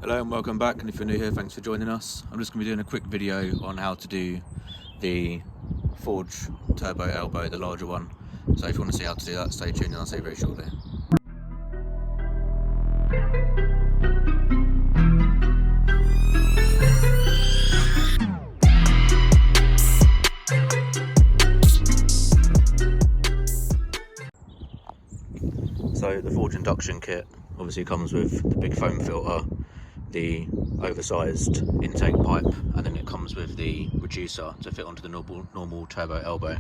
Hello and welcome back, and if you're new here, thanks for joining us. I'm just going to be doing a quick video on how to do the Forge turbo elbow, the larger one. So if you want to see how to do that, stay tuned and I'll see you very shortly. So the Forge Induction kit obviously comes with the big foam filter, the oversized intake pipe, and then it comes with the reducer to fit onto the normal turbo elbow.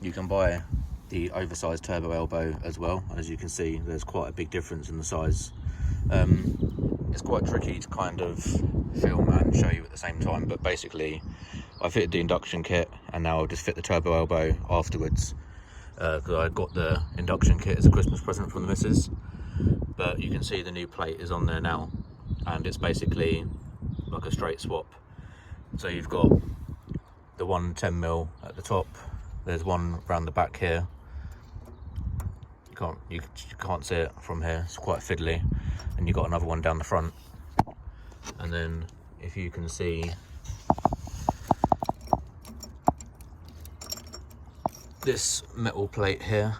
You can buy the oversized turbo elbow as well, and as you can see there's quite a big difference in the size. It's quite tricky to kind of film and show you at the same time, but basically I fitted the induction kit and now I'll just fit the turbo elbow afterwards, because I got the induction kit as a Christmas present from the missus. But you can see the new plate is on there now, and it's basically like a straight swap. So you've got the one 10mm at the top, there's one around the back here, you can't see it from here, it's quite fiddly, and you've got another one down the front. And then if you can see this metal plate here,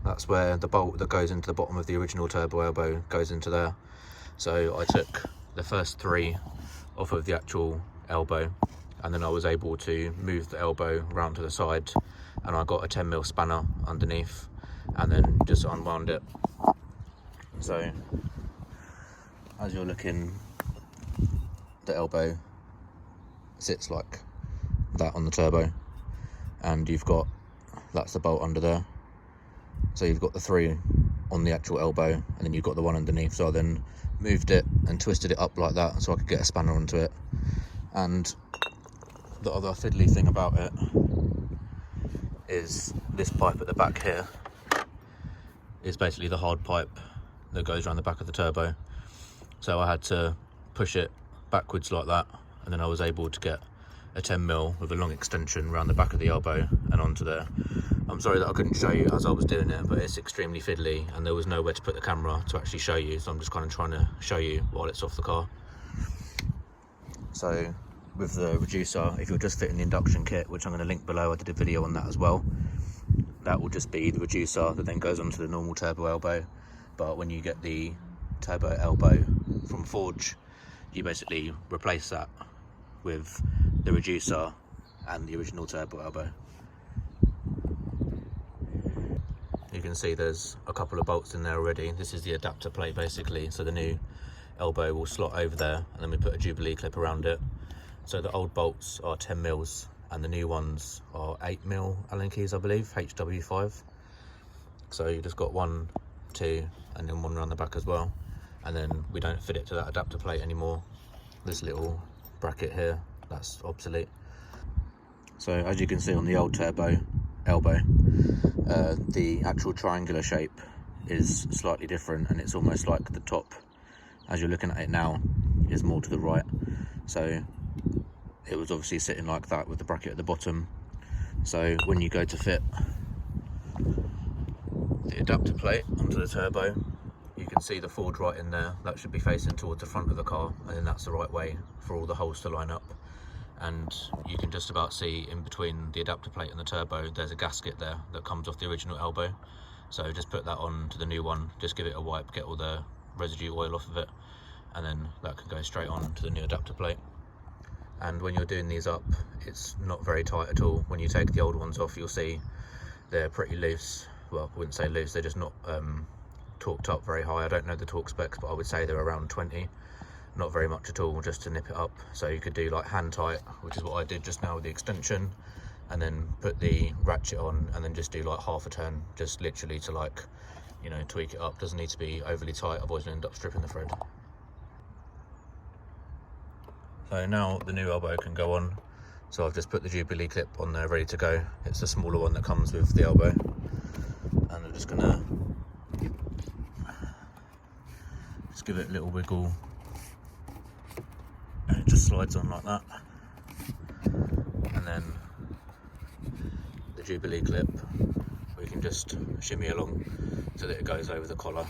that's where the bolt that goes into the bottom of the original turbo elbow goes into there. So I took the first three off of the actual elbow, and then I was able to move the elbow round to the side, and I got a 10mm spanner underneath and then just unwound it. So as you're looking, the elbow sits like that on the turbo, and you've got, that's the bolt under there. So you've got the three on the actual elbow, and then you've got the one underneath. So I then moved it and twisted it up like that so I could get a spanner onto it. And the other fiddly thing about it is this pipe at the back here is basically the hard pipe that goes around the back of the turbo. So I had to push it backwards like that, and then I was able to get a 10mm with a long extension around the back of the elbow and onto there. I'm sorry that I couldn't show you as I was doing it, but it's extremely fiddly and there was nowhere to put the camera to actually show you, so I'm just kind of trying to show you while it's off the car. So with the reducer, if you're just fitting the induction kit, which I'm going to link below, I did a video on that as well, that will just be the reducer that then goes onto the normal turbo elbow. But when you get the turbo elbow from Forge, you basically replace that with the reducer and the original turbo elbow. You can see there's a couple of bolts in there already. This is the adapter plate basically, so the new elbow will slot over there, and then we put a Jubilee clip around it. So the old bolts are 10mm and the new ones are 8mm Allen keys, I believe, HW5. So you just got 1, 2 and then one around the back as well, and then we don't fit it to that adapter plate anymore. This little bracket here, that's obsolete. So as you can see on the old turbo elbow, the actual triangular shape is slightly different, and it's almost like the top, as you're looking at it now, is more to the right. So it was obviously sitting like that with the bracket at the bottom. So when you go to fit the adapter plate onto the turbo, you can see the Forge right in there. That should be facing towards the front of the car, and then that's the right way for all the holes to line up. And you can just about see in between the adapter plate and the turbo, there's a gasket there that comes off the original elbow. So just put that on to the new one, just give it a wipe, get all the residue oil off of it, and then that can go straight on to the new adapter plate. And when you're doing these up, it's not very tight at all. When you take the old ones off, you'll see they're pretty loose. Well, I wouldn't say loose, they're just not torqued up very high. I don't know the torque specs, but I would say they're around 20. Not very much at all, just to nip it up. So you could do like hand tight, which is what I did just now with the extension, and then put the ratchet on and then just do like half a turn, just literally to, like, you know, tweak it up. Doesn't need to be overly tight, otherwise you'll end up stripping the thread. So now the new elbow can go on. So I've just put the Jubilee clip on there ready to go. It's the smaller one that comes with the elbow, and I'm just gonna give it a little wiggle, and it just slides on like that. And then the Jubilee clip, we can just shimmy along so that it goes over the collar,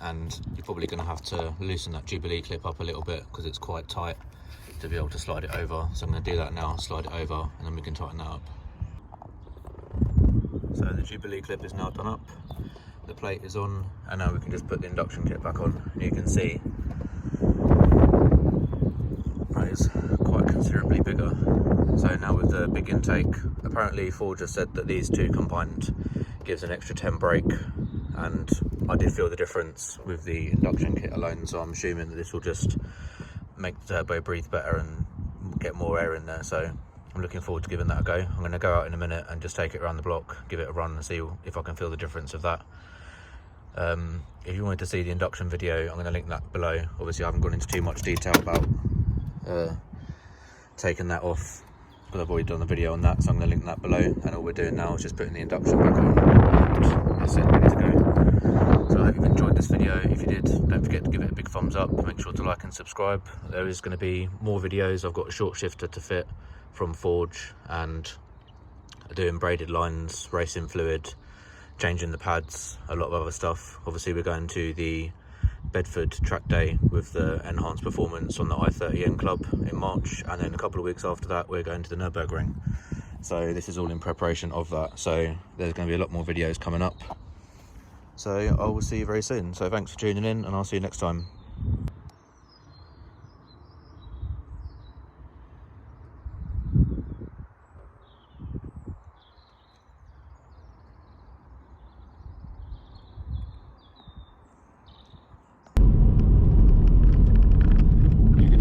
and you're probably going to have to loosen that Jubilee clip up a little bit because it's quite tight to be able to slide it over. So I'm going to do that now, slide it over, and then we can tighten that up. So the Jubilee clip is now done up, the plate is on, and now we can just put the induction kit back on. And you can see that is quite considerably bigger. So now with the big intake, apparently Forge has said that these two combined gives an extra 10 brake, and I did feel the difference with the induction kit alone, so I'm assuming that this will just make the turbo breathe better and get more air in there. So I'm looking forward to giving that a go. I'm going to go out in a minute and just take it around the block, give it a run and see if I can feel the difference of that. If you wanted to see the induction video, I'm going to link that below. Obviously I haven't gone into too much detail about taking that off, because I've already done a video on that, so I'm going to link that below. And all we're doing now is just putting the induction back on, and that's it, ready to go. So I hope you've enjoyed this video. If you did, don't forget to give it a big thumbs up, make sure to like and subscribe. There is going to be more videos. I've got a short shifter to fit from Forge, and doing braided lines, racing fluid, changing the pads, a lot of other stuff. Obviously we're going to the Bedford track day with the enhanced performance on the i30N club in March, and then a couple of weeks after that we're going to the Nürburgring. So this is all in preparation of that, so there's going to be a lot more videos coming up. So I will see you very soon. So thanks for tuning in, and I'll see you next time.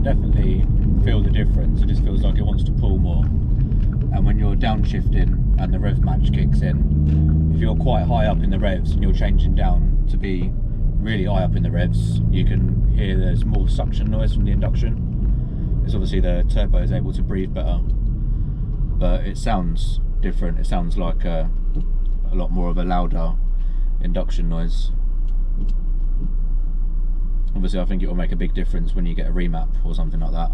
Definitely feel the difference. It just feels like it wants to pull more, and when you're downshifting and the rev match kicks in, if you're quite high up in the revs and you're changing down to be really high up in the revs, you can hear there's more suction noise from the induction. It's obviously the turbo is able to breathe better, but it sounds different. It sounds like a lot more of a louder induction noise. Obviously I think it will make a big difference when you get a remap or something like that.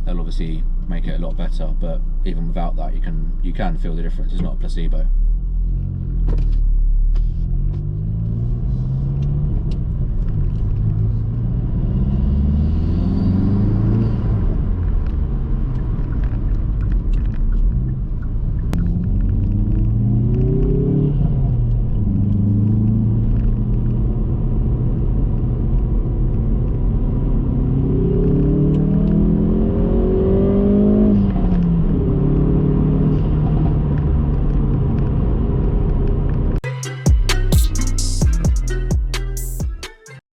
They'll obviously make it a lot better, but even without that you can feel the difference. It's not a placebo.